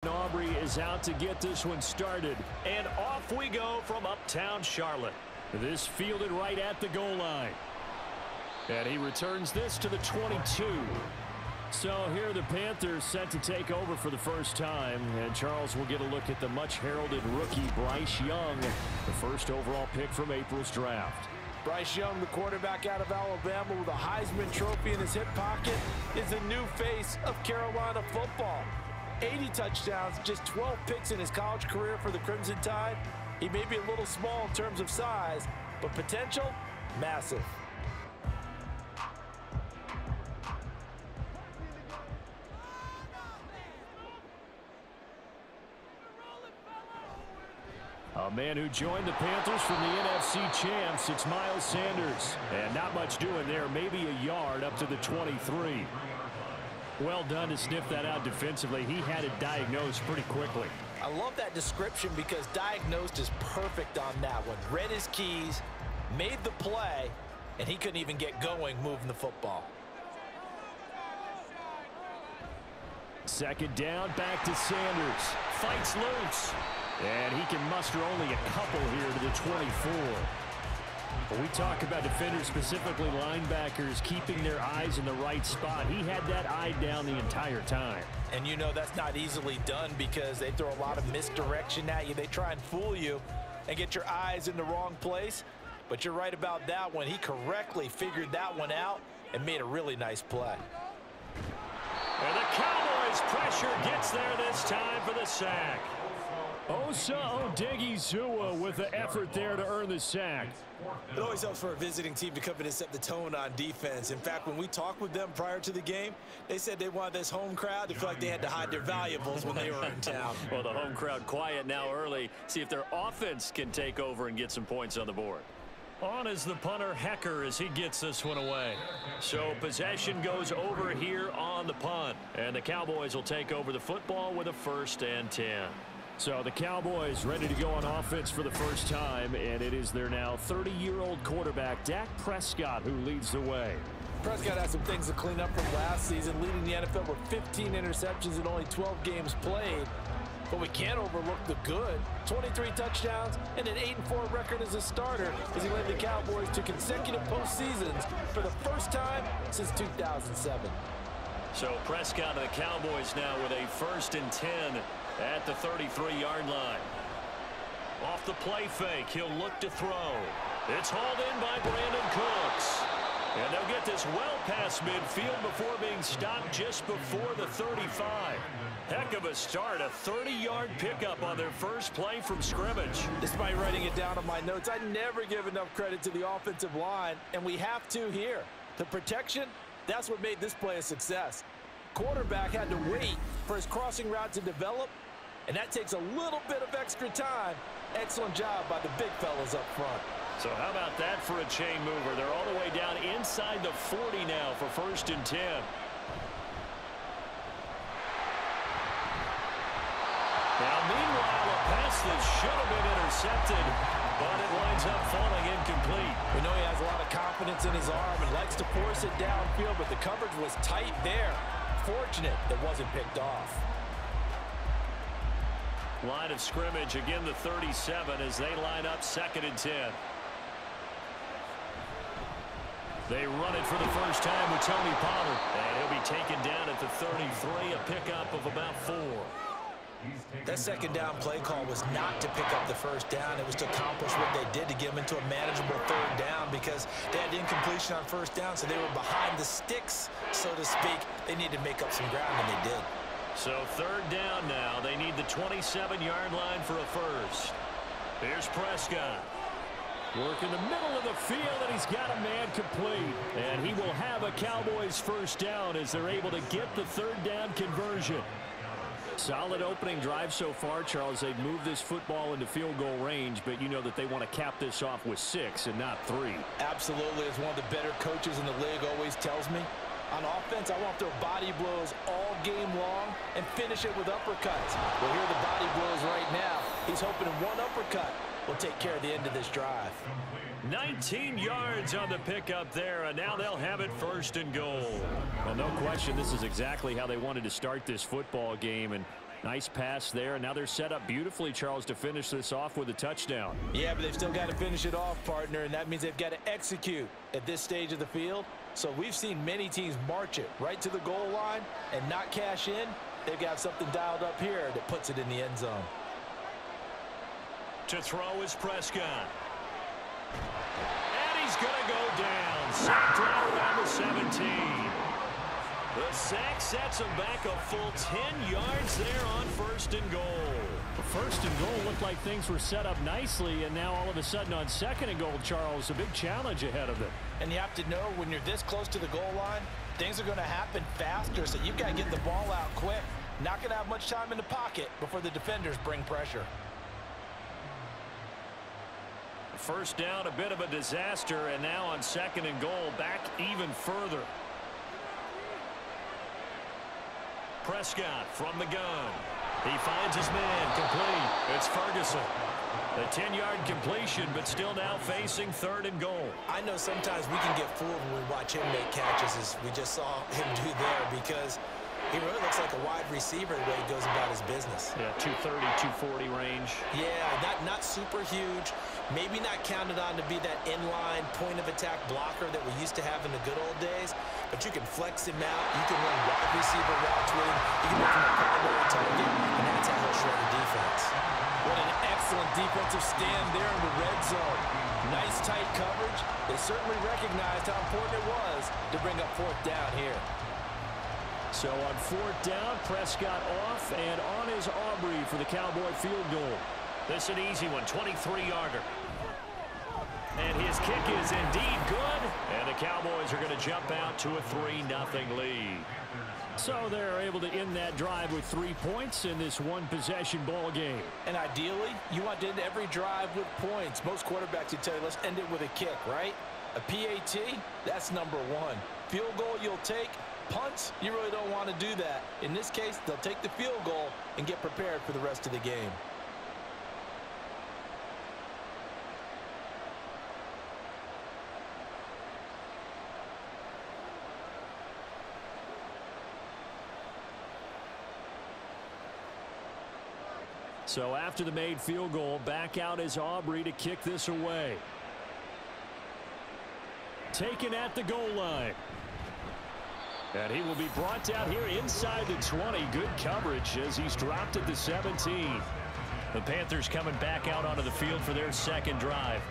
Aubrey is out to get this one started. And off we go from uptown Charlotte. This fielded right at the goal line. And he returns this to the 22. So here the Panthers set to take over for the first time. And Charles will get a look at the much-heralded rookie Bryce Young, the first overall pick from April's draft. Bryce Young, the quarterback out of Alabama with a Heisman Trophy in his hip pocket, is the new face of Carolina football. 80 touchdowns, just 12 picks in his college career for the Crimson Tide. He may be a little small in terms of size, but potential, massive. A man who joined the Panthers from the NFC champs, it's Miles Sanders. And not much doing there, maybe a yard up to the 23. Well done to sniff that out defensively. He had it diagnosed pretty quickly. I love that description because diagnosed is perfect on that one. Read his keys, made the play, and he couldn't even get going moving the football. Second down, back to Sanders. Fights loose. And he can muster only a couple here to the 24. When we talk about defenders, specifically linebackers, keeping their eyes in the right spot, he had that eye down the entire time. And you know that's not easily done because they throw a lot of misdirection at you. They try and fool you and get your eyes in the wrong place. But you're right about that one. He correctly figured that one out and made a really nice play. And the Cowboys pressure gets there this time for the sack. Osa Odighizuwa with the effort there to earn the sack. It always helps for a visiting team to come in and set the tone on defense. In fact, when we talked with them prior to the game, they said they wanted this home crowd to feel like they had to hide their valuables when they were in town. Well, the home crowd quiet now early. See if their offense can take over and get some points on the board. On is the punter Hecker as he gets this one away. So possession goes over here on the punt. And the Cowboys will take over the football with a 1st and 10. So the Cowboys ready to go on offense for the first time, and it is their now 30-year-old quarterback, Dak Prescott, who leads the way. Prescott has some things to clean up from last season, leading the NFL with 15 interceptions in only 12 games played. But we can't overlook the good. 23 touchdowns and an 8-4 record as a starter as he led the Cowboys to consecutive postseasons for the first time since 2007. So Prescott of the Cowboys now with a 1st and 10 at the 33-yard line. Off the play fake, he'll look to throw. It's hauled in by Brandon Cooks. And they'll get this well past midfield before being stopped just before the 35. Heck of a start, a 30-yard pickup on their first play from scrimmage. Despite writing it down on my notes, I never give enough credit to the offensive line, and we have to here. The protection, that's what made this play a success. Quarterback had to wait for his crossing route to develop, and that takes a little bit of extra time. Excellent job by the big fellas up front. So how about that for a chain mover? They're all the way down inside the 40 now for 1st and 10. Now, meanwhile, a pass that should have been intercepted, but it winds up falling incomplete. We know he has a lot of confidence in his arm and likes to force it downfield, but the coverage was tight there. Fortunate that wasn't picked off. Line of scrimmage, again the 37 as they line up 2nd and 10. They run it for the first time with Tony Pollard. And he'll be taken down at the 33, a pickup of about 4. That 2nd down play call was not to pick up the 1st down. It was to accomplish what they did to get them into a manageable 3rd down because they had incompletion on 1st down, so they were behind the sticks, so to speak. They needed to make up some ground, and they did. So 3rd down now. They need the 27-yard line for a 1st. Here's Prescott. Work in the middle of the field, and he's got a man complete. And he will have a Cowboys 1st down as they're able to get the 3rd down conversion. Solid opening drive so far, Charles. They've moved this football into field goal range, but you know that they want to cap this off with 6 and not 3. Absolutely. As one of the better coaches in the league always tells me, on offense, I want their body blows all game long and finish it with uppercuts. We'll hear the body blows right now. He's hoping one uppercut will take care of the end of this drive. 19 yards on the pickup there, and now they'll have it 1st and goal. Well, no question, this is exactly how they wanted to start this football game, and Nice pass there. Now they're set up beautifully, Charles, to finish this off with a touchdown. Yeah, but they've still got to finish it off, partner, and that means they've got to execute at this stage of the field. So we've seen many teams march it right to the goal line and not cash in. They've got something dialed up here that puts it in the end zone. To throw is Prescott. And he's going to go down. Sacked right around the 17. The sack sets him back a full 10 yards there on 1st and goal. First and goal looked like things were set up nicely, and now all of a sudden on 2nd and goal, Charles, a big challenge ahead of them. And you have to know when you're this close to the goal line, things are going to happen faster, so you've got to get the ball out quick. Not going to have much time in the pocket before the defenders bring pressure. First down, a bit of a disaster, and now on 2nd and goal, back even further. Prescott from the gun. He finds his man, complete. It's Ferguson. The 10-yard completion, but still now facing 3rd and goal. I know sometimes we can get fooled when we watch him make catches, as we just saw him do there, because he really looks like a wide receiver the way he goes about his business. Yeah, 230, 240 range. Yeah, not super huge. Maybe not counted on to be that inline point-of-attack blocker that we used to have in the good old days, but you can flex him out. You can run wide receiver routes with him. You can make him a primary target, and that's how he'll shred the defense. What an excellent defensive stand there in the red zone. Nice tight coverage. They certainly recognized how important it was to bring up 4th down here. So on 4th down, Prescott off, and on is Aubrey for the Cowboy field goal. This is an easy one, 23-yarder. And his kick is indeed good, and the Cowboys are going to jump out to a 3-0 lead. So they're able to end that drive with 3 points in this one-possession ball game. And ideally, you want to end every drive with points. Most quarterbacks would tell you, let's end it with a kick, right? A PAT, that's number 1. Field goal you'll take. Punts, you really don't want to do that. In this case, they'll take the field goal and get prepared for the rest of the game. So after the made field goal, back out is Aubrey to kick this away. Taken at the goal line. And he will be brought down here inside the 20. Good coverage as he's dropped at the 17. The Panthers coming back out onto the field for their 2nd drive.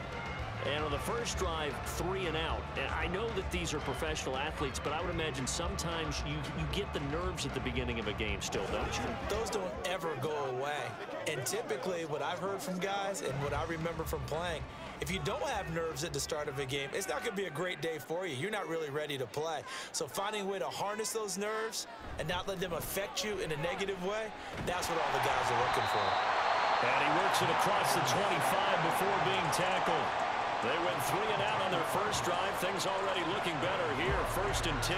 And on the first drive, 3 and out. And I know that these are professional athletes, but I would imagine sometimes you get the nerves at the beginning of a game still, don't you? Those don't ever go away. And typically what I've heard from guys and what I remember from playing, if you don't have nerves at the start of a game, it's not going to be a great day for you. You're not really ready to play. So finding a way to harness those nerves and not let them affect you in a negative way, that's what all the guys are looking for. And he works it across the 25 before being tackled. They went 3 and out on their first drive. Things already looking better here. 1st and 10.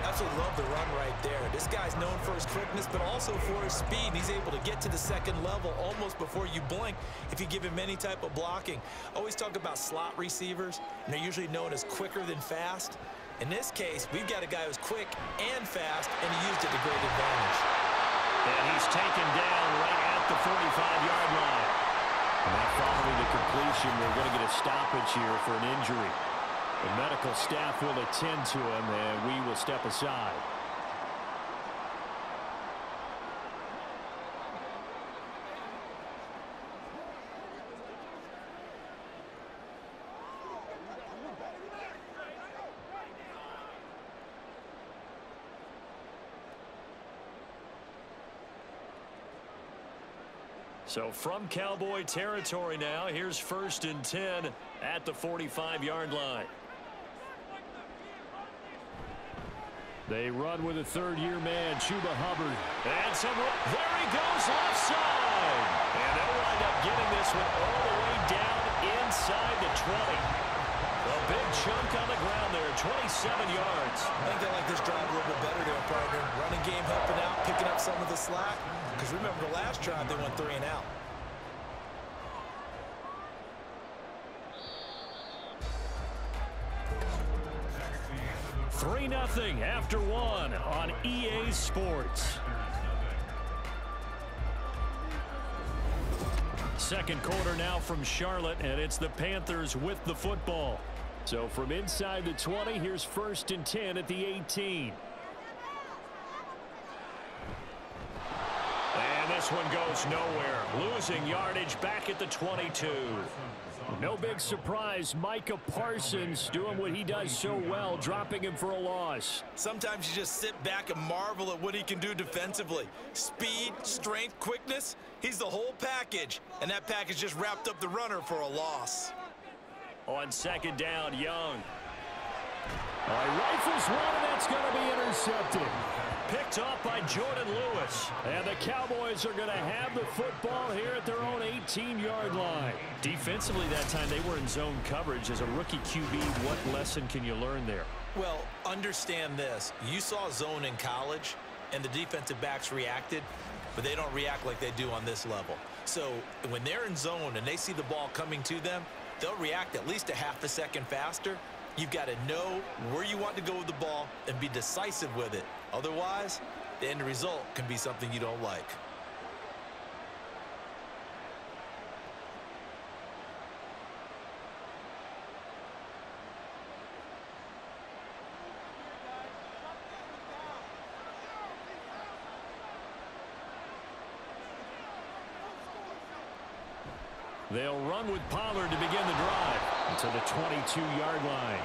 Absolutely love the run right there. This guy's known for his quickness, but also for his speed. And he's able to get to the 2nd level almost before you blink if you give him any type of blocking. Always talk about slot receivers, and they're usually known as quicker than fast. In this case, we've got a guy who's quick and fast, and he used it to great advantage. And he's taken down right at the 45-yard line. Now following the completion, we're going to get a stoppage here for an injury. The medical staff will attend to him, and we will step aside. So from Cowboy territory now, here's 1st and 10 at the 45-yard line. They run with a 3rd-year man, Chuba Hubbard. And there he goes left side. And they'll wind up getting this one all the way down inside the 20. A big chunk on the ground there, 27 yards. I think they like this drive a little bit better there, partner. Running game helping out, picking up some of the slack. Because remember, the last drive, they went 3 and out. Three 3-0 after 1 on EA Sports. Second quarter now from Charlotte, and it's the Panthers with the football. So from inside the 20, here's 1st and 10 at the 18. And this one goes nowhere. Losing yardage back at the 22. No big surprise. Micah Parsons doing what he does so well, dropping him for a loss. Sometimes you just sit back and marvel at what he can do defensively. Speed, strength, quickness. He's the whole package. And that package just wrapped up the runner for a loss. On 2nd down, Young. Rifles one, and that's going to be intercepted. Picked off by Jordan Lewis. And the Cowboys are going to have the football here at their own 18-yard line. Defensively that time, they were in zone coverage. As a rookie QB, what lesson can you learn there? Well, understand this. You saw zone in college, and the defensive backs reacted, but they don't react like they do on this level. So when they're in zone and they see the ball coming to them, they'll react at least a half a second faster. You've got to know where you want to go with the ball and be decisive with it. Otherwise, the end result can be something you don't like. They'll run with Pollard to begin the drive to the 22-yard line.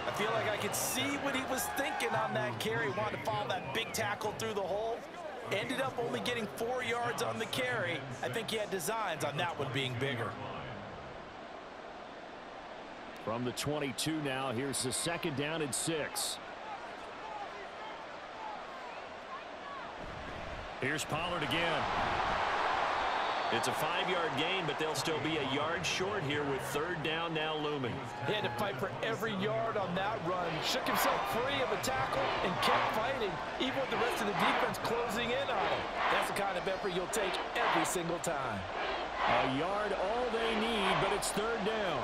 I feel like I could see what he was thinking on that carry. Wanted to follow that big tackle through the hole. Ended up only getting 4 yards on the carry. I think he had designs on that one being bigger. From the 22 now, here's the 2nd down and 6. Here's Pollard again. It's a 5-yard gain, but they'll still be a yard short here with 3rd down now looming. He had to fight for every yard on that run. Shook himself free of a tackle and kept fighting, even with the rest of the defense closing in on him. That's the kind of effort you'll take every single time. A yard all they need, but it's 3rd down.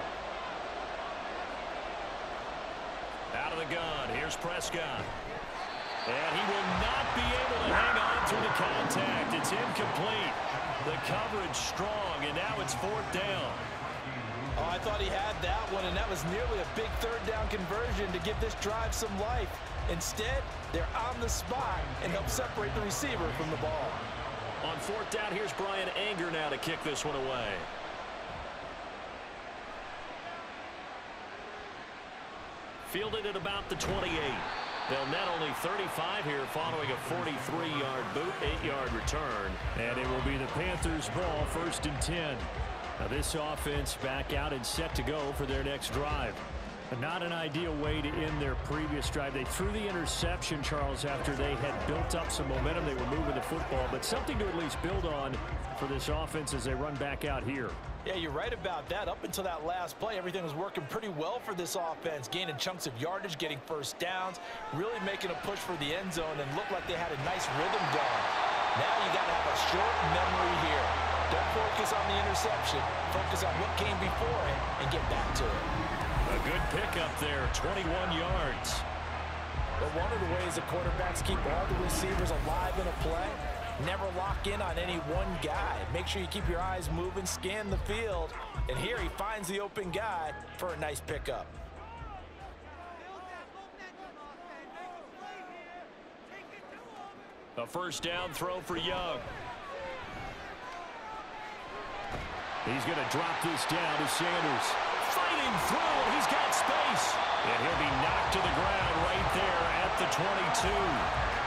Out of the gun, here's Prescott. And he will not be able to hang on through the contact. It's incomplete. The coverage strong, and now it's 4th down. Oh, I thought he had that one, and that was nearly a big 3rd down conversion to give this drive some life. Instead, they're on the spot and help separate the receiver from the ball. On 4th down, here's Brian Anger now to kick this one away. Fielded at about the 28. They'll net only 35 here following a 43-yard boot, 8-yard return. And it will be the Panthers' ball, 1st and 10. Now this offense back out and set to go for their next drive. Not an ideal way to end their previous drive. They threw the interception, Charles, after they had built up some momentum. They were moving the football, but something to at least build on for this offense as they run back out here. Yeah, you're right about that. Up until that last play, everything was working pretty well for this offense, gaining chunks of yardage, getting 1st downs, really making a push for the end zone, and looked like they had a nice rhythm going. Now you got to have a short memory here. Don't focus on the interception. Focus on what came before it and get back to it. A good pickup there, 21 yards. But one of the ways the quarterbacks keep all the receivers alive in a play, never lock in on any one guy. Make sure you keep your eyes moving, scan the field. And here he finds the open guy for a nice pickup. A 1st down throw for Young. He's going to drop this down to Sanders. Fighting through, and he's got space. And he'll be knocked to the ground right there at the 22.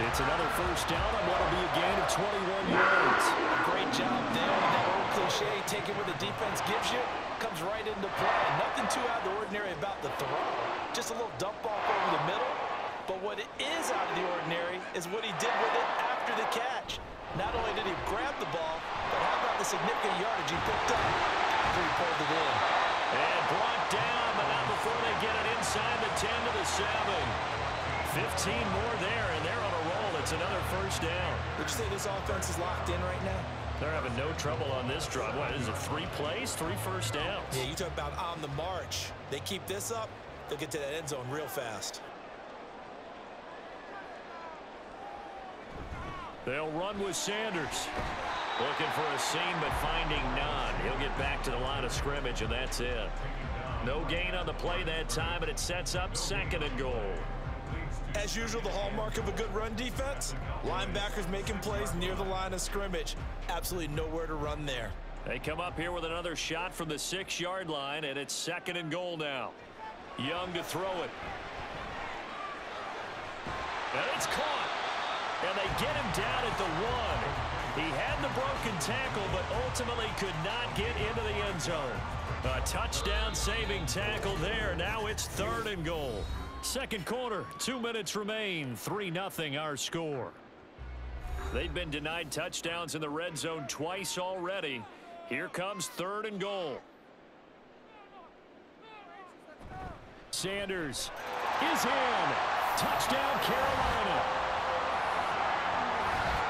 It's another 1st down on what will be a gain of 21 yards. A great job there. And that old cliche, take it where the defense gives you, comes right into play. Nothing too out of the ordinary about the throw. Just a little dump off over the middle. But what it is out of the ordinary is what he did with it after the catch. Not only did he grab the ball, but how about the significant yardage he picked up after he pulled it in. And brought down, but not before they get it inside the 10 to the 7. 15 more there, and they're on a roll. It's another 1st down. Would you say this offense is locked in right now? They're having no trouble on this drive. What is it, 3 plays, 3 1st downs? Yeah, you talk about on the march. They keep this up, they'll get to that end zone real fast. They'll run with Sanders. Looking for a seam, but finding none. He'll get back to the line of scrimmage, and that's it. No gain on the play that time, and it sets up 2nd and goal. As usual, the hallmark of a good run defense, linebackers making plays near the line of scrimmage. Absolutely nowhere to run there. They come up here with another shot from the 6-yard line, and it's 2nd and goal now. Young to throw it. And it's caught. And they get him down at the 1. He had the broken tackle, but ultimately could not get into the end zone. A touchdown-saving tackle there. Now it's 3rd and goal. Second quarter, 2 minutes remain. 3-0 our score. They've been denied touchdowns in the red zone twice already. Here comes 3rd and goal. Sanders is in. Touchdown, Carolina.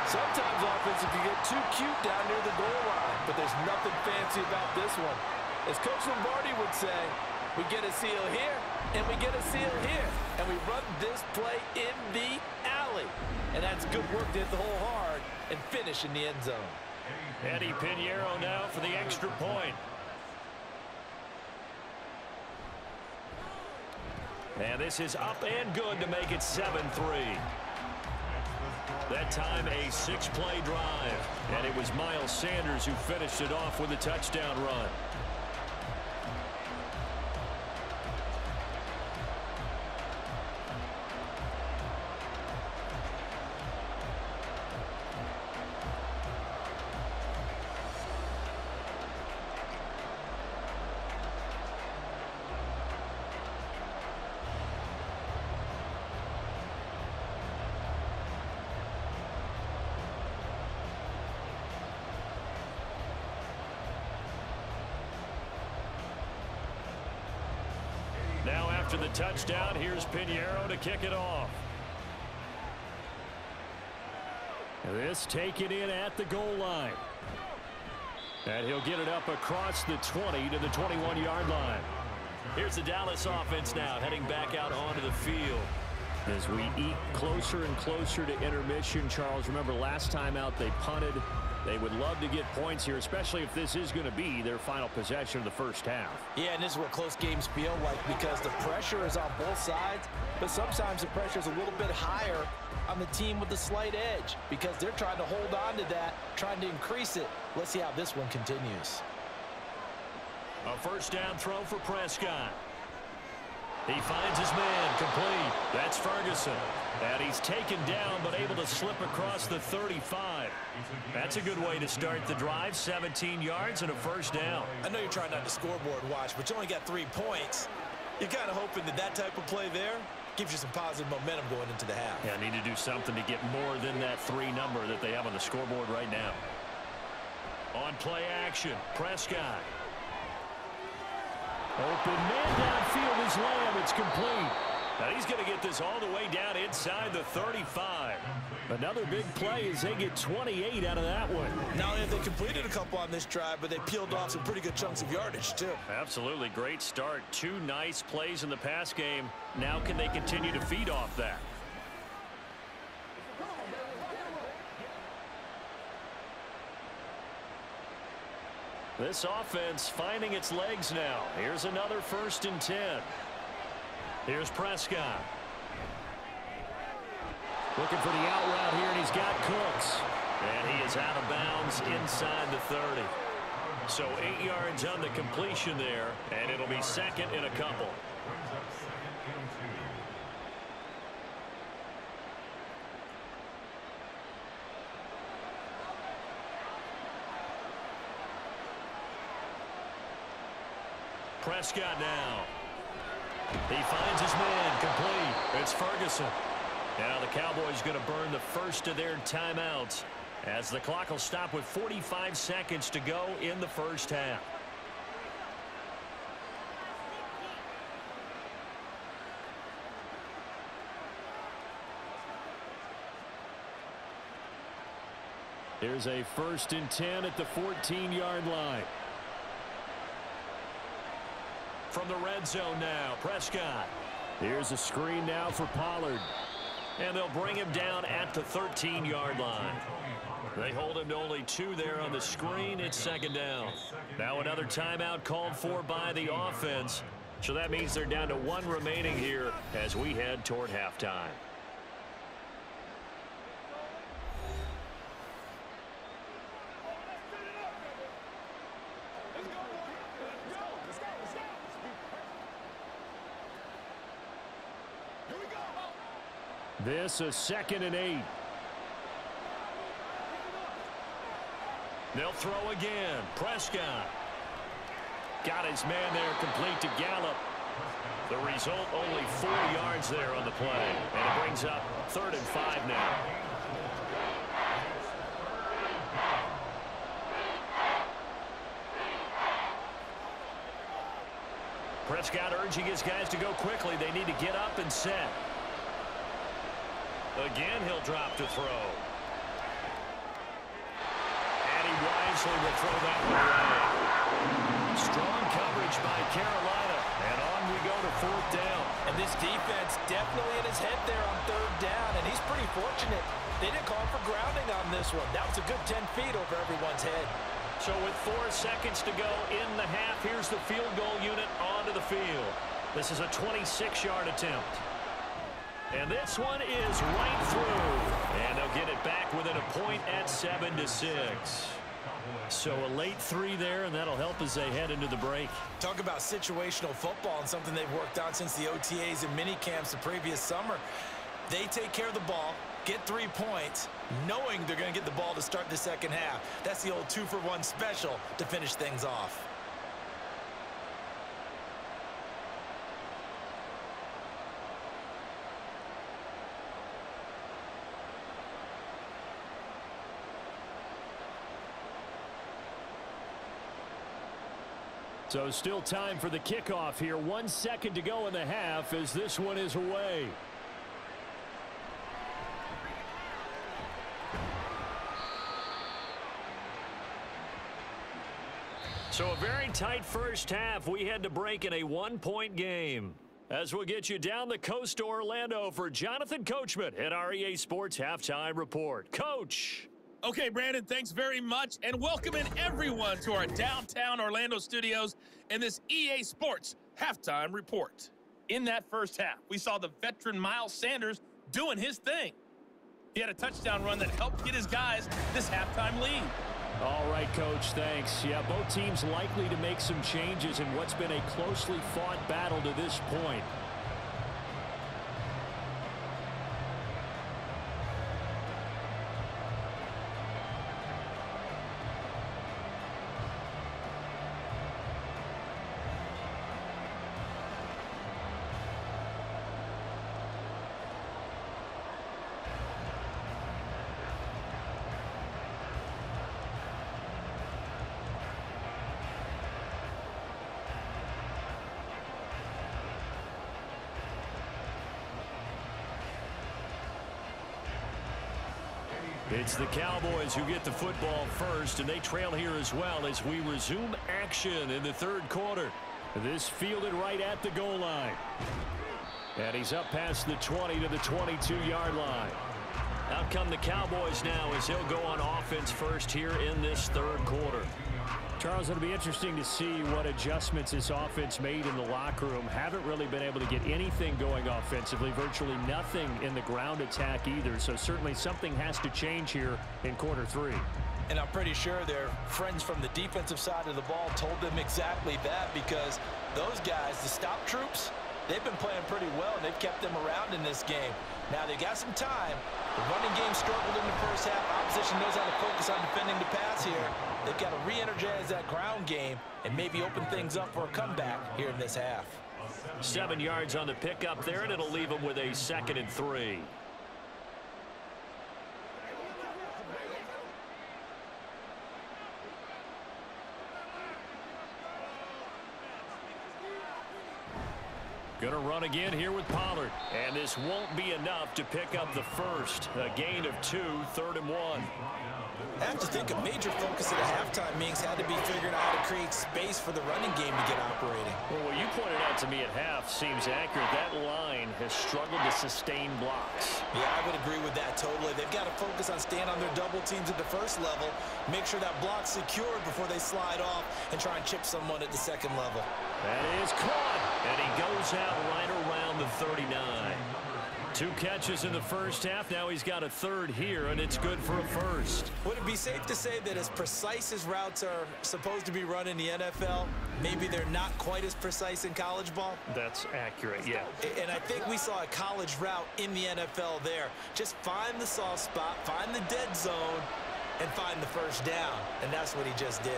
Sometimes offenses can get too cute down near the goal line, but there's nothing fancy about this one. As Coach Lombardi would say, we get a seal here, and we get a seal here, and we run this play in the alley. And that's good work to hit the hole hard and finish in the end zone. Eddie Pinheiro now for the extra point. And this is up and good to make it 7-3. That time a 6-play drive. And it was Miles Sanders who finished it off with a touchdown run. Now after the touchdown, here's Pinheiro to kick it off. This taken in at the goal line. And he'll get it up across the 20 to the 21-yard line. Here's the Dallas offense now heading back out onto the field. As we eat closer and closer to intermission, Charles, remember last time out they punted. They would love to get points here, especially if this is going to be their final possession of the first half. Yeah, and this is what close games feel like because the pressure is on both sides, but sometimes the pressure is a little bit higher on the team with the slight edge because they're trying to hold on to that, trying to increase it. Let's see how this one continues. A first down throw for Prescott. He finds his man complete. That's Ferguson. And he's taken down but able to slip across the 35. That's a good way to start the drive. 17 yards and a first down. I know you're trying not to scoreboard watch, but you only got 3 points. You're kind of hoping that that type of play there gives you some positive momentum going into the half. Yeah, need to do something to get more than that 3 number that they have on the scoreboard right now. On play action, Prescott. Open man downfield is Lamb. It's complete. Now he's going to get this all the way down inside the 35. Another big play as they get 28 out of that one. Not only have they completed a couple on this drive, but they peeled off some pretty good chunks of yardage, too. Absolutely great start. 2 nice plays in the pass game. Now can they continue to feed off that? This offense finding its legs now. Here's another 1st and 10. Here's Prescott. Looking for the out route here, and he's got Cooks. And he is out of bounds inside the 30. So 8 yards on the completion there, and it'll be 2nd and a couple. Prescott now. He finds his man complete. It's Ferguson. Now the Cowboys going to burn the first of their timeouts as the clock will stop with 45 seconds to go in the first half. Here's a 1st and 10 at the 14-yard line. From the red zone now, Prescott. Here's a screen now for Pollard. And they'll bring him down at the 13-yard line. They hold him to only 2 there on the screen. It's second down. Now another timeout called for by the offense. So that means they're down to 1 remaining here as we head toward halftime. This is 2nd and 8. They'll throw again. Prescott. Got his man there complete to Gallup. The result, only 4 yards there on the play. And it brings up 3rd and 5 now. Prescott urging his guys to go quickly. They need to get up and set. Again, he'll drop to throw. And he wisely will throw that one away. Strong coverage by Carolina. And on we go to 4th down. And this defense definitely in his head there on 3rd down. And he's pretty fortunate. They didn't call for grounding on this one. That was a good 10 feet over everyone's head. So with 4 seconds to go in the half, here's the field goal unit onto the field. This is a 26-yard attempt. And this one is right through. And they'll get it back within a point at 7-6. So a late 3 there, and that'll help as they head into the break. Talk about situational football and something they've worked on since the OTAs and mini camps the previous summer. They take care of the ball, get 3 points, knowing they're going to get the ball to start the second half. That's the old 2-for-1 special to finish things off. So still time for the kickoff here. 1 second to go in the half as this one is away. So a very tight first half. We had to break in a 1-point game. As we'll get you down the coast to Orlando for Jonathan Coachman at our EA Sports Halftime Report. Coach. Okay, Brandon, thanks very much, and welcome in everyone to our downtown Orlando studios and this EA Sports Halftime Report. In that first half, we saw the veteran Miles Sanders doing his thing. He had a touchdown run that helped get his guys this halftime lead. All right, Coach, thanks. Yeah, both teams likely to make some changes in what's been a closely fought battle to this point. It's the Cowboys who get the football first, and they trail here as well as we resume action in the 3rd quarter. This fielded right at the goal line. And he's up past the 20 to the 22-yard line. Out come the Cowboys now as they'll go on offense first here in this 3rd quarter. Charles, it'll be interesting to see what adjustments this offense made in the locker room. Haven't really been able to get anything going offensively, virtually nothing in the ground attack either. So certainly something has to change here in quarter 3. And I'm pretty sure their friends from the defensive side of the ball told them exactly that, because those guys, the stop troops, they've been playing pretty well, and they've kept them around in this game. Now, they got some time. The running game struggled in the first half. Opposition knows how to focus on defending the pass here. They've got to re-energize that ground game and maybe open things up for a comeback here in this half. 7 yards on the pickup there, and it'll leave them with a 2nd and 3. Going to run again here with Pollard. And this won't be enough to pick up the first. A gain of 2, 3rd and 1. I have to think a major focus at the halftime meetings had to be figuring out how to create space for the running game to get operating. Well, what you pointed out to me at half seems accurate. That line has struggled to sustain blocks. Yeah, I would agree with that totally. They've got to focus on staying on their double teams at the first level, make sure that block's secured before they slide off and try and chip someone at the second level. That is caught, and he goes out right around the 39. 2 catches in the first half. Now he's got a third here, and it's good for a first. Would it be safe to say that as precise as routes are supposed to be run in the NFL, maybe they're not quite as precise in college ball? That's accurate, yeah. And I think we saw a college route in the NFL there. Just find the soft spot, find the dead zone, and find the first down. And that's what he just did.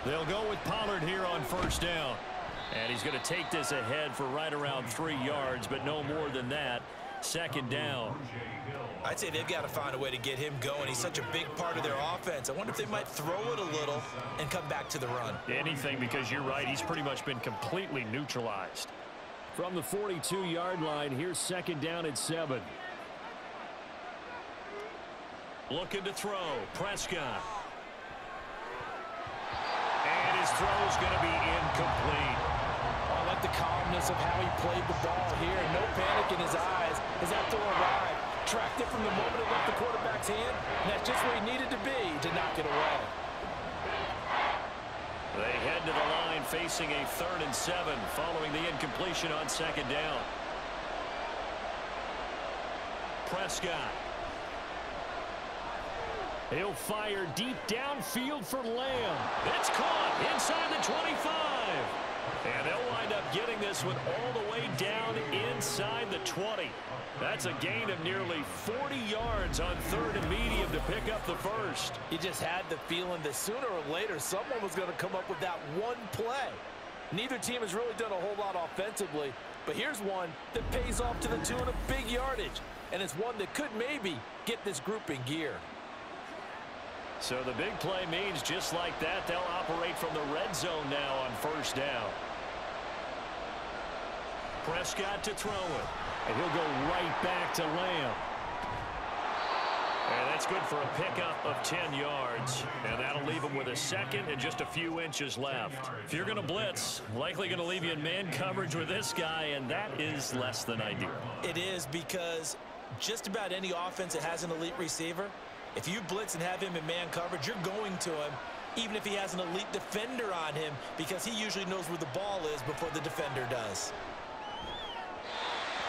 They'll go with Pollard here on first down. And he's going to take this ahead for right around 3 yards, but no more than that. Second down. I'd say they've got to find a way to get him going. He's such a big part of their offense. I wonder if they might throw it a little and come back to the run. Anything, because you're right. He's pretty much been completely neutralized. From the 42-yard line, here's second down at 7. Looking to throw. Prescott. And his throw is going to be incomplete. I like the calmness of how he played the ball here. No panic in his eyes as that throw arrived. Tracked it from the moment it left the quarterback's hand, and that's just where he needed to be to knock it away. They head to the line facing a 3rd and 7 following the incompletion on second down. Prescott. He'll fire deep downfield for Lamb. It's caught inside the 25. And they'll wind up getting this one all the way down inside the 20. That's a gain of nearly 40 yards on 3rd and medium to pick up the first. You just had the feeling that sooner or later someone was going to come up with that one play. Neither team has really done a whole lot offensively, but here's one that pays off to the tune of big yardage, and it's one that could maybe get this group in gear. So the big play means just like that, they'll operate from the red zone now on first down. Prescott to throw it. And he'll go right back to Lamb. And that's good for a pickup of 10 yards. And that'll leave him with a second and just a few inches left. If you're going to blitz, likely going to leave you in man coverage with this guy, and that is less than ideal. It is, because just about any offense that has an elite receiver, if you blitz and have him in man coverage, you're going to him, even if he has an elite defender on him, because he usually knows where the ball is before the defender does.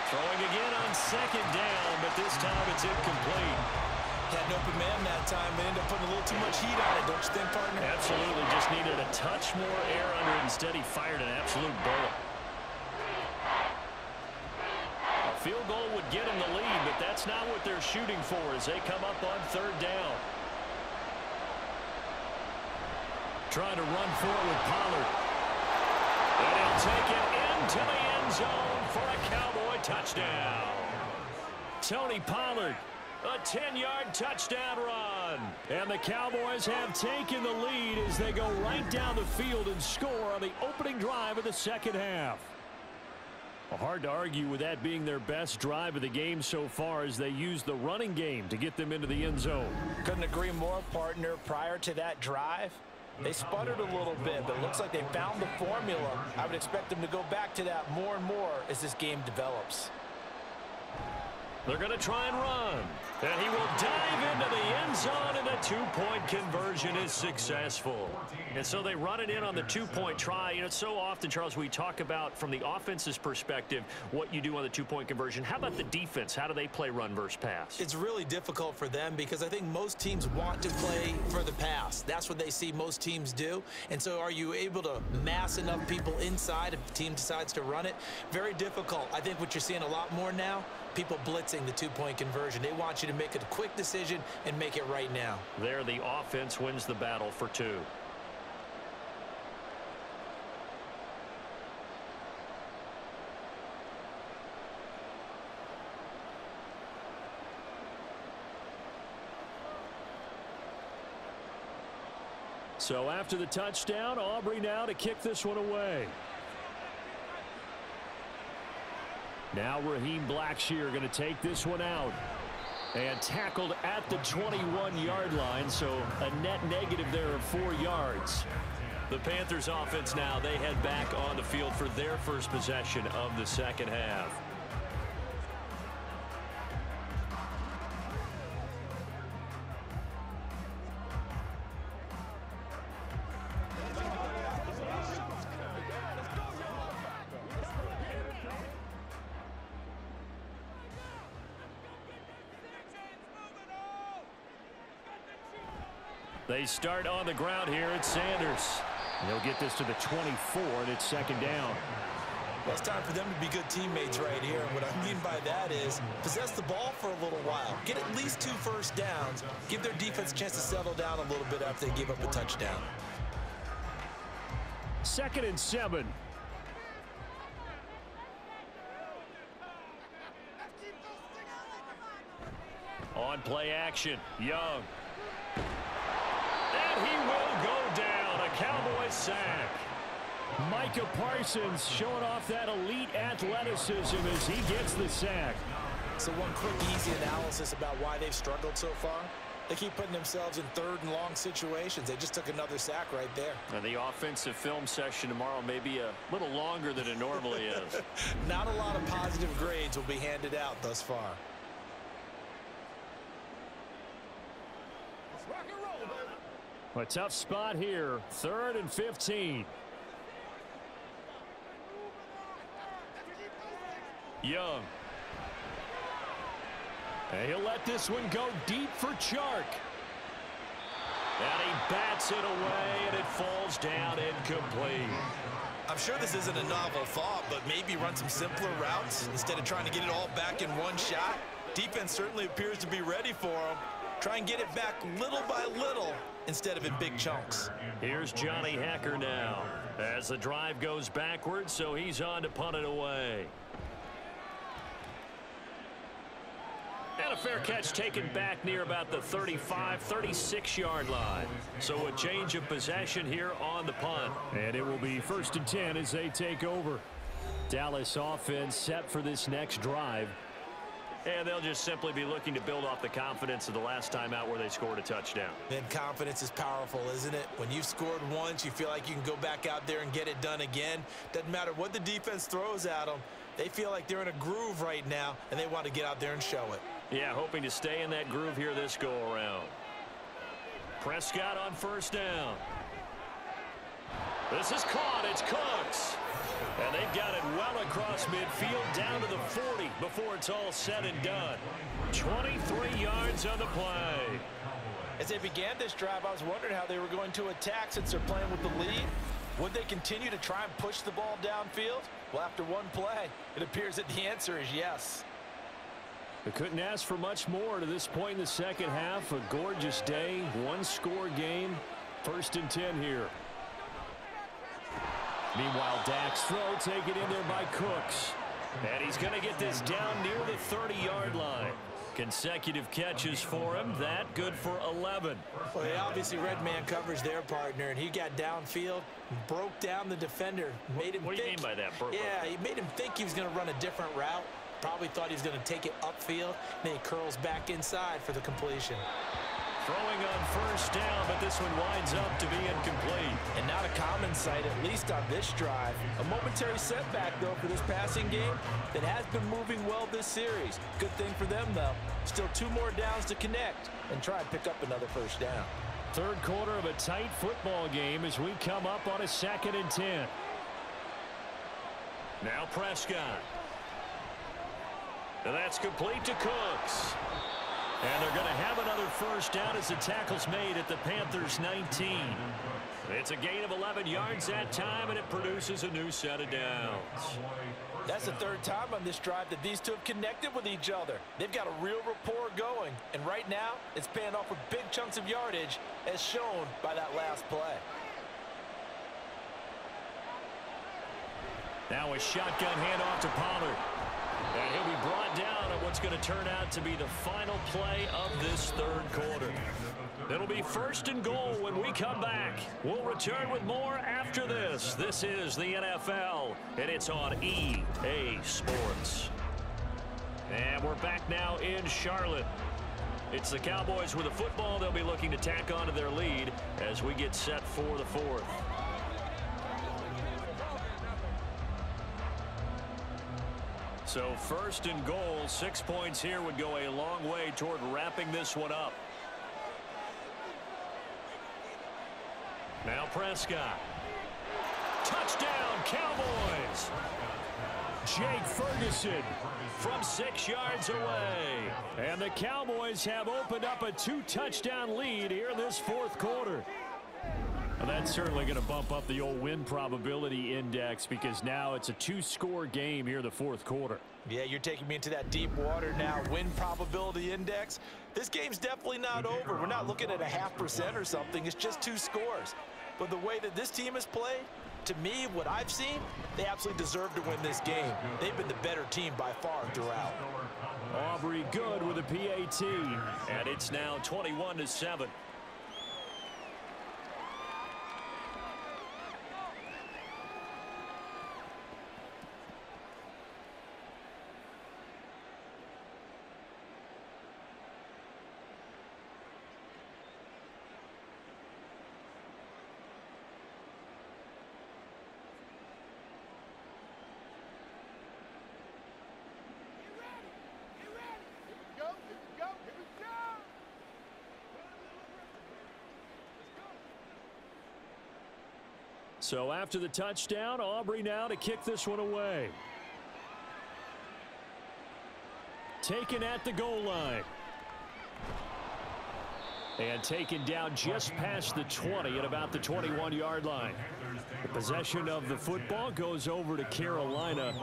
Throwing again on second down, but this time it's incomplete. Had an open man that time, but ended up putting a little too much heat on it, don't you think, partner? Absolutely, just needed a touch more air under it. Instead, he fired an absolute bullet. A field goal would get him the lead, but that's not what they're shooting for as they come up on third down. Trying to run forward with Pollard. And he'll take it into the end zone for a Cowboy touchdown. Tony Pollard, a 10-yard touchdown run. And the Cowboys have taken the lead as they go right down the field and score on the opening drive of the second half. Hard to argue with that being their best drive of the game so far as they use the running game to get them into the end zone. Couldn't agree more, partner. Prior to that drive, they sputtered a little bit, but it looks like they found the formula. I would expect them to go back to that more and more as this game develops. They're going to try and run. And he will dive into the end zone, and the two-point conversion is successful. And so they run it in on the two-point try. You know, so often, Charles, we talk about from the offense's perspective what you do on the two-point conversion. How about the defense? How do they play run versus pass? It's really difficult for them because I think most teams want to play for the pass. That's what they see most teams do. And so are you able to mass enough people inside if the team decides to run it? Very difficult. I think what you're seeing a lot more now, people blitzing the two-point conversion. They want you to make a quick decision and make it right now. There, the offense wins the battle for two. So after the touchdown, Aubrey now to kick this one away. Now Raheem Blackshear going to take this one out. And tackled at the 21-yard line, so a net negative there of 4 yards. The Panthers offense now, they head back on the field for their first possession of the second half. They start on the ground here. It's Sanders. They'll get this to the 24, and it's second down. Well, it's time for them to be good teammates right here. And what I mean by that is possess the ball for a little while. Get at least 2 first downs. Give their defense a chance to settle down a little bit after they give up a touchdown. 2nd and 7. On play action, Young. And he will go down. A Cowboys sack. Micah Parsons showing off that elite athleticism as he gets the sack. So one quick, easy analysis about why they've struggled so far. They keep putting themselves in 3rd and long situations. They just took another sack right there. And the offensive film session tomorrow may be a little longer than it normally is. Not a lot of positive grades will be handed out thus far. A tough spot here. 3rd and 15. Young. And he'll let this one go deep for Chark. And he bats it away, and it falls down incomplete. I'm sure this isn't a novel thought, but maybe run some simpler routes instead of trying to get it all back in one shot. Defense certainly appears to be ready for him. Try and get it back little by little instead of in big chunks. Here's Johnny Hacker now as the drive goes backwards, so he's on to punt it away. And a fair catch taken back near about the 35, 36-yard line. So a change of possession here on the punt. And it will be 1st and 10 as they take over. Dallas offense set for this next drive. And they'll just simply be looking to build off the confidence of the last time out where they scored a touchdown. Then confidence is powerful, isn't it? When you've scored once, you feel like you can go back out there and get it done again. Doesn't matter what the defense throws at them. They feel like they're in a groove right now, and they want to get out there and show it. Yeah, hoping to stay in that groove here this go-around. Prescott on 1st down. This is caught. It's Cooks. And they've got it well across midfield down to the 40 before it's all said and done. 23 yards on the play. As they began this drive, I was wondering how they were going to attack since they're playing with the lead. Would they continue to try and push the ball downfield? Well, after one play, it appears that the answer is yes. They couldn't ask for much more to this point in the second half. A gorgeous day, 1-score game. 1st and 10 here. Meanwhile, Dak's throw taken in there by Cooks. And he's going to get this down near the 30-yard line. Consecutive catches for him. That good for 11. Well, they obviously read man coverage their partner, and he got downfield, broke down the defender, made him What do you mean by that? Yeah, he made him think he was going to run a different route. Probably thought he was going to take it upfield. Then he curls back inside for the completion. Throwing on 1st down, but this one winds up to be incomplete. And not a common sight, at least on this drive. A momentary setback, though, for this passing game that has been moving well this series. Good thing for them, though. Still 2 more downs to connect and try and pick up another 1st down. 3rd quarter of a tight football game as we come up on a 2nd and 10. Now Prescott. And that's complete to Cooks. And they're going to have another 1st down as the tackle's made at the Panthers' 19. It's a gain of 11 yards that time, and it produces a new set of downs. That's the 3rd time on this drive that these two have connected with each other. They've got a real rapport going, and right now it's paying off with big chunks of yardage as shown by that last play. Now a shotgun handoff to Pollard. And he'll be brought down at what's going to turn out to be the final play of this 3rd quarter. It'll be 1st and goal when we come back. We'll return with more after this. This is the NFL, and it's on EA Sports. And we're back now in Charlotte. It's the Cowboys with the football. They'll be looking to tack on to their lead as we get set for the fourth. So first and goal, 6 points here would go a long way toward wrapping this one up. Now Prescott. Touchdown, Cowboys! Jake Ferguson from 6 yards away. And the Cowboys have opened up a 2-touchdown lead here in this fourth quarter. Well, that's certainly going to bump up the old win probability index because now it's a 2-score game here in the fourth quarter. Yeah, you're taking me into that deep water now. Win probability index. This game's definitely not over. We're not looking at a 0.5% or something. It's just 2 scores. But the way that this team has played, to me, what I've seen, they absolutely deserve to win this game. They've been the better team by far throughout. Aubrey good with a PAT. And it's now 21-7. So after the touchdown, Aubrey now to kick this one away. Taken at the goal line. And taken down just past the 20 at about the 21-yard line. The possession of the football goes over to Carolina.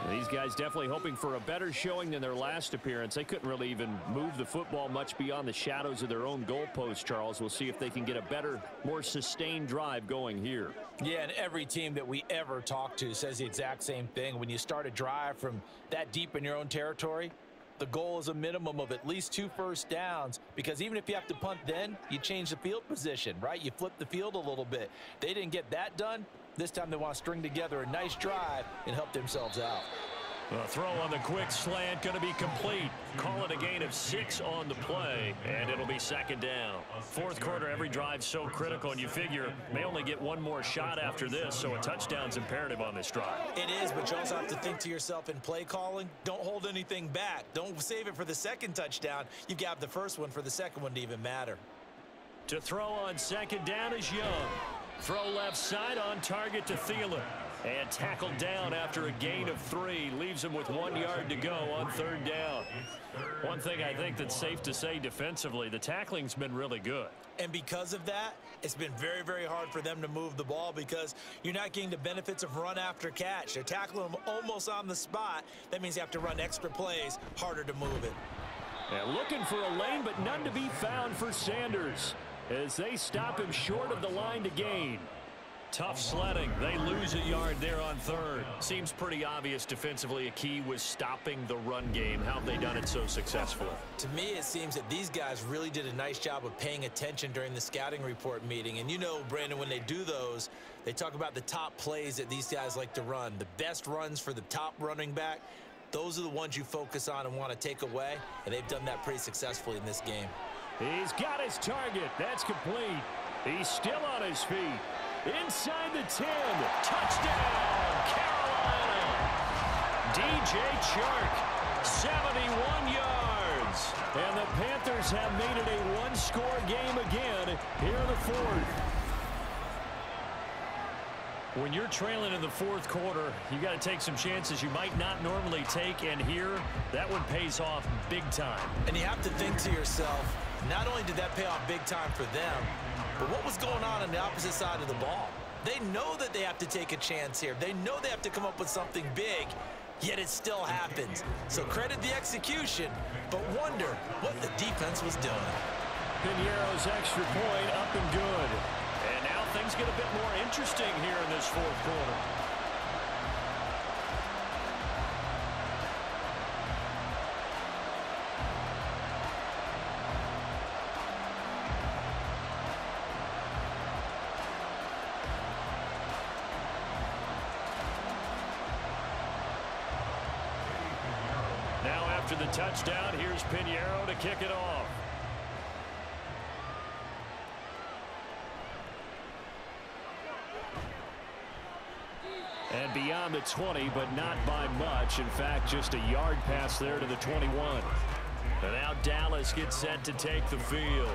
These guys definitely hoping for a better showing than their last appearance. They couldn't really even move the football much beyond the shadows of their own goalpost, Charles. We'll see if they can get a better, more sustained drive going here. Yeah, and every team that we ever talk to says the exact same thing. When you start a drive from that deep in your own territory, the goal is a minimum of at least 2 first downs, because even if you have to punt then, you change the field position, right? You flip the field a little bit. They didn't get that done. This time they want to string together a nice drive and help themselves out. The throw on the quick slant going to be complete. Call it a gain of 6 on the play, and it'll be second down. Fourth quarter, every drive's so critical, and you figure may only get one more shot after this, so a touchdown's imperative on this drive. It is, but you also have to think to yourself in play calling, don't hold anything back. Don't save it for the second touchdown. You've got the first one for the second one to even matter. To throw on second down is Young. Throw left side on target to Thielen. And tackled down after a gain of 3. Leaves him with 1 yard to go on third down. One thing I think that's safe to say defensively, the tackling's been really good. And because of that, it's been very, very hard for them to move the ball because you're not getting the benefits of run after catch. They're tackling them almost on the spot. That means you have to run extra plays, harder to move it. And looking for a lane, but none to be found for Sanders as they stop him short of the line to gain. Tough sledding. They lose a yard there on third. Seems pretty obvious defensively a key was stopping the run game. How have they done it so successfully? To me, it seems that these guys really did a nice job of paying attention during the scouting report meeting. And you know, Brandon, when they do those, they talk about the top plays that these guys like to run. The best runs for the top running back, those are the ones you focus on and want to take away. And they've done that pretty successfully in this game. He's got his target. That's complete. He's still on his feet. Inside the 10. Touchdown, Carolina. DJ Chark, 71 yards. And the Panthers have made it a one-score game again here in the fourth. When you're trailing in the fourth quarter, you got to take some chances you might not normally take, and here, that one pays off big time. And you have to think to yourself, not only did that pay off big time for them, but what was going on the opposite side of the ball? They know that they have to take a chance here. They know they have to come up with something big, yet it still happens. So credit the execution, but wonder what the defense was doing. Piniero's extra point up and good. And now things get a bit more interesting here in this fourth quarter. After the touchdown, here's Pinheiro to kick it off. And beyond the 20, but not by much. In fact, just a yard pass there to the 21. And now Dallas gets set to take the field.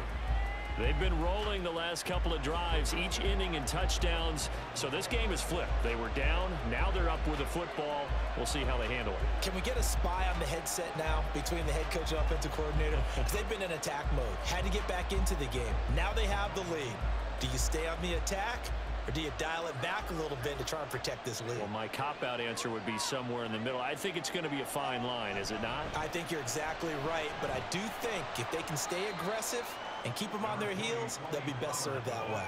They've been rolling the last couple of drives, each inning in touchdowns. So this game is flipped. They were down. Now they're up with the football. We'll see how they handle it. Can we get a spy on the headset now between the head coach and offensive coordinator? Because they've been in attack mode. Had to get back into the game. Now they have the lead. Do you stay on the attack? Or do you dial it back a little bit to try and protect this lead? Well, my cop-out answer would be somewhere in the middle. I think it's going to be a fine line, is it not? I think you're exactly right, but I do think if they can stay aggressive and keep them on their heels, they'll be best served that way.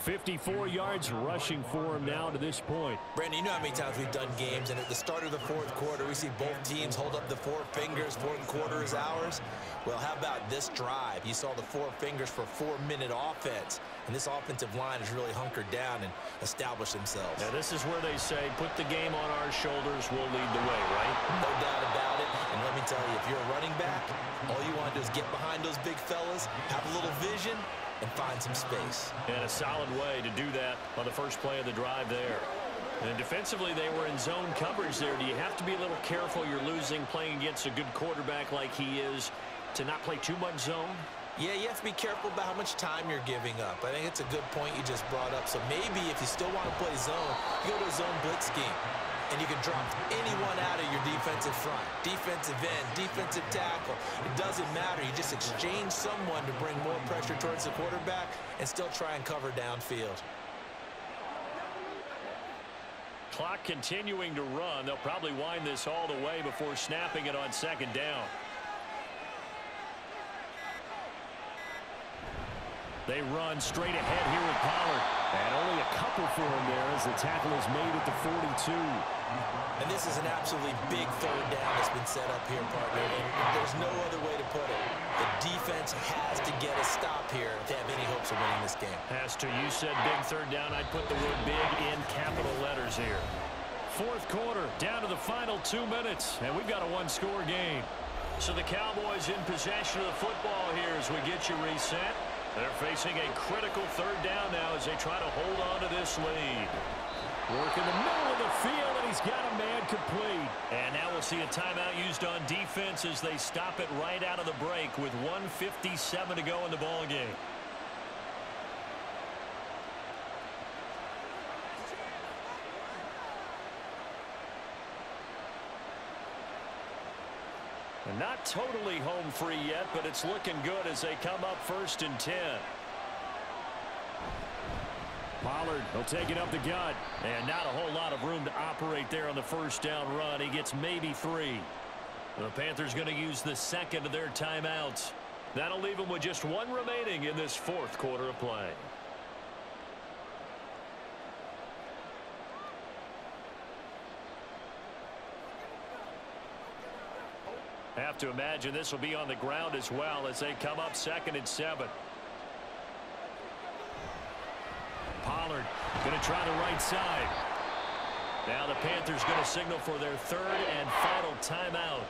54 yards rushing for him now to this point. Brandon, you know how many times we've done games, and at the start of the fourth quarter, we see both teams hold up the four fingers, fourth quarter is ours. Well, how about this drive? You saw the four fingers for a 4-minute offense, and this offensive line has really hunkered down and established themselves. Now, this is where they say, put the game on our shoulders, we'll lead the way, right? No doubt about it, and let me tell you, if you're a running back, all you want to do is get behind those big fellas, have a little vision, and find some space. And a solid way to do that on the first play of the drive there. And defensively, they were in zone coverage there. Do you have to be a little careful? You're losing playing against a good quarterback like he is to not play too much zone? Yeah, you have to be careful about how much time you're giving up. I think it's a good point you just brought up. So maybe if you still want to play zone, you go to a zone blitz scheme. And you can drop anyone out of your defensive front. Defensive end, defensive tackle. It doesn't matter. You just exchange someone to bring more pressure towards the quarterback and still try and cover downfield. Clock continuing to run. They'll probably wind this all the way before snapping it on second down. They run straight ahead here with Pollard. And only a couple for him there as the tackle is made at the 42. And this is an absolutely big third down that's been set up here, partner. And there's no other way to put it. The defense has to get a stop here to have any hopes of winning this game. Has to. You said big third down. I'd put the word big in capital letters here. Fourth quarter, down to the final 2 minutes. And we've got a one-score game. So the Cowboys in possession of the football here as we get you reset. They're facing a critical third down now as they try to hold on to this lead. Work in the middle of the field, and he's got a man complete. And now we'll see a timeout used on defense as they stop it right out of the break with 1:57 to go in the ball game. And not totally home free yet, but it's looking good as they come up 1st and 10. Pollard will take it up the gut. And not a whole lot of room to operate there on the first down run. He gets maybe 3. The Panthers going to use the second of their timeouts. That'll leave them with just one remaining in this fourth quarter of play. Have to imagine this will be on the ground as well as they come up 2nd and 7. Pollard going to try the right side. Now the Panthers going to signal for their 3rd and final timeout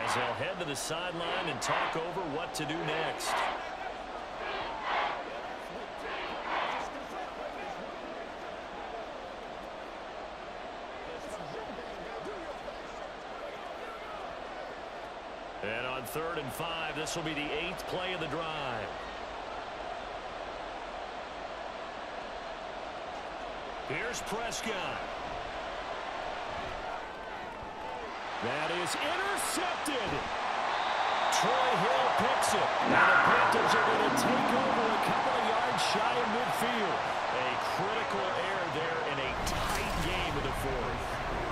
as they'll head to the sideline and talk over what to do next. And on 3rd and 5, this will be the 8th play of the drive. Here's Prescott. That is intercepted. Troy Hill picks it. Now the Panthers are going to take over a couple of yards shy of midfield. A critical error there in a tight game of the fourth.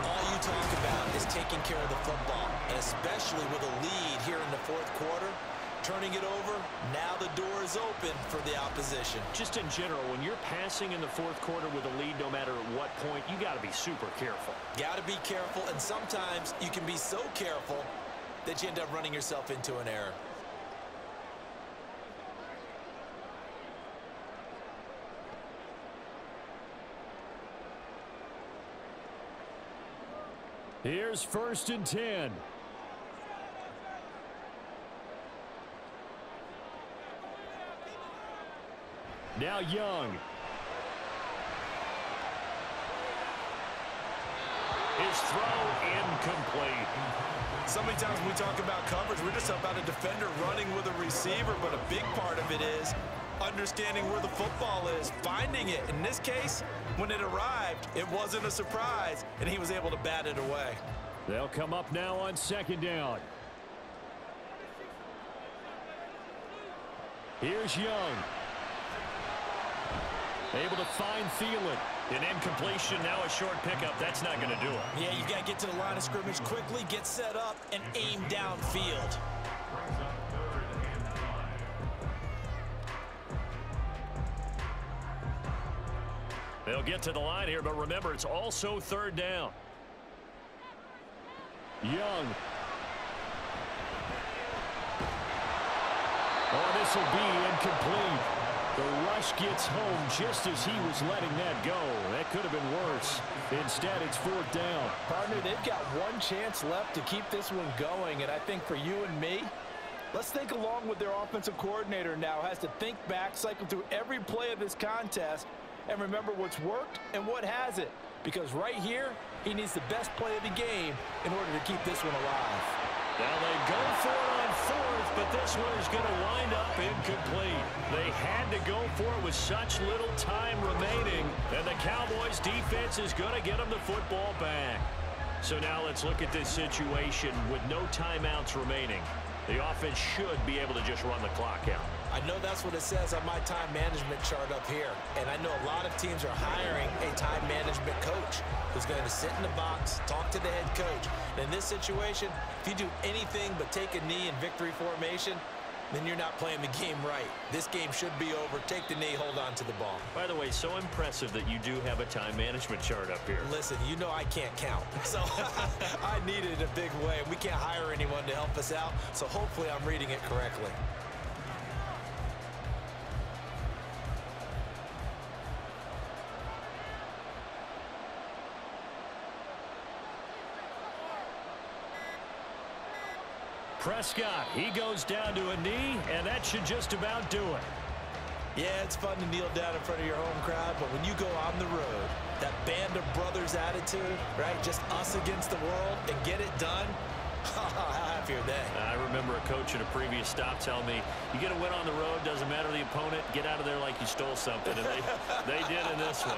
All you talk about is taking care of the football, and especially with a lead here in the fourth quarter. Turning it over, now the door is open for the opposition. Just in general, when you're passing in the fourth quarter with a lead, no matter at what point, you got to be super careful. Got to be careful, and sometimes you can be so careful that you end up running yourself into an error. Here's 1st and 10. Now Young. His throw incomplete. So many times when we talk about coverage, we're just about a defender running with a receiver, but a big part of it is understanding where the football is, finding it. In this case, when it arrived, it wasn't a surprise, and he was able to bat it away. They'll come up now on second down. Here's Young. Able to find Thielen. An incompletion, now a short pickup. That's not going to do it. Yeah, you got to get to the line of scrimmage quickly, get set up, and aim downfield. They'll get to the line here, but remember, it's also third down. Young. Oh, this will be incomplete. The rush gets home just as he was letting that go. That could have been worse. Instead, it's fourth down. Partner, they've got one chance left to keep this one going, and I think for you and me, let's think along with their offensive coordinator now. Has to think back, cycle through every play of this contest, and remember what's worked and what hasn't. Because right here, he needs the best play of the game in order to keep this one alive. Now they go for it on fourth, but this one is going to wind up incomplete. They had to go for it with such little time remaining, and the Cowboys defense is going to get them the football back. So now let's look at this situation with no timeouts remaining. The offense should be able to just run the clock out. I know that's what it says on my time management chart up here. And I know a lot of teams are hiring a time management coach who's going to sit in the box, talk to the head coach. And in this situation, if you do anything but take a knee in victory formation, then you're not playing the game right. This game should be over. Take the knee, hold on to the ball. By the way, so impressive that you do have a time management chart up here. Listen, you know I can't count. So I need it in a big way. We can't hire anyone to help us out. So hopefully I'm reading it correctly. Prescott, he goes down to a knee, and that should just about do it. Yeah, it's fun to kneel down in front of your home crowd, but when you go on the road, that band of brothers attitude, right, just us against the world, and get it done, how happy are they? I remember a coach at a previous stop telling me, you get a win on the road, doesn't matter the opponent, get out of there like you stole something, and they did in this one.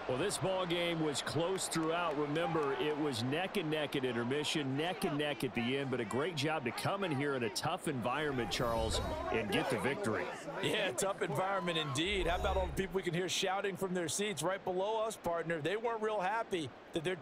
Well, this ball game was close throughout. Remember, it was neck and neck at intermission, neck and neck at the end, but a great job to come in here in a tough environment, Charles, and get the victory. Yeah, tough environment indeed. How about all the people we can hear shouting from their seats right below us, partner? They weren't real happy that their